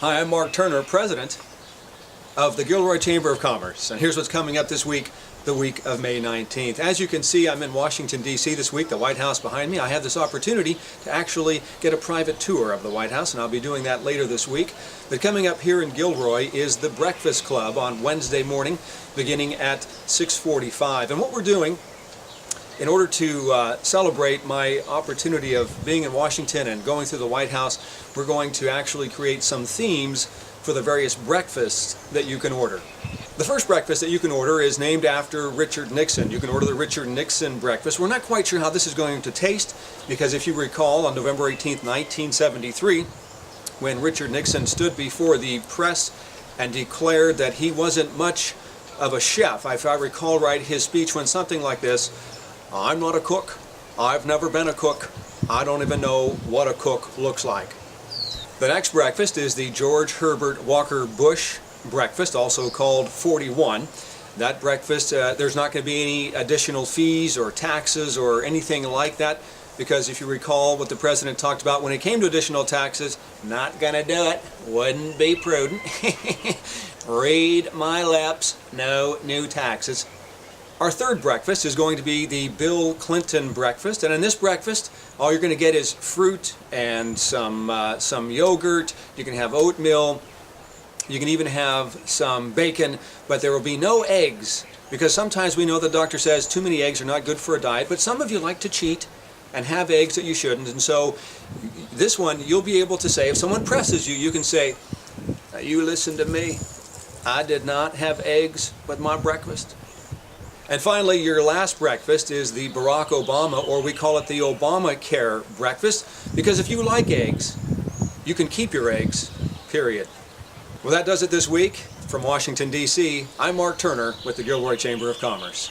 Hi, I'm Mark Turner, President of the Gilroy Chamber of Commerce, and here's what's coming up this week, the week of May 19th. As you can see, I'm in Washington, D.C. this week, the White House behind me. I have this opportunity to actually get a private tour of the White House, and I'll be doing that later this week. But coming up here in Gilroy is the Breakfast Club on Wednesday morning, beginning at 6:45. And what we're doing, in order to celebrate my opportunity of being in Washington and going through the White House, we're going to actually create some themes for the various breakfasts that you can order. The first breakfast that you can order is named after Richard Nixon. You can order the Richard Nixon breakfast. We're not quite sure how this is going to taste, because if you recall, on November 18th, 1973, when Richard Nixon stood before the press and declared that he wasn't much of a chef, if I recall right, his speech went something like this: "I'm not a cook. I've never been a cook. I don't even know what a cook looks like." The next breakfast is the George Herbert Walker Bush breakfast, also called 41. That breakfast, there's not going to be any additional fees or taxes or anything like that, because if you recall what the President talked about when it came to additional taxes, not going to do it, wouldn't be prudent. Read my lips, no new taxes. Our third breakfast is going to be the Bill Clinton breakfast, and in this breakfast all you're going to get is fruit and some yogurt. You can have oatmeal, you can even have some bacon, but there will be no eggs, because sometimes we know the doctor says too many eggs are not good for a diet, but some of you like to cheat and have eggs that you shouldn't. And so this one, you'll be able to say, if someone presses you, you can say, "Now you listen to me, I did not have eggs with my breakfast." And finally, your last breakfast is the Barack Obama, or we call it the Obamacare Breakfast, because if you like eggs, you can keep your eggs, period. Well, that does it this week. From Washington, D.C., I'm Mark Turner with the Gilroy Chamber of Commerce.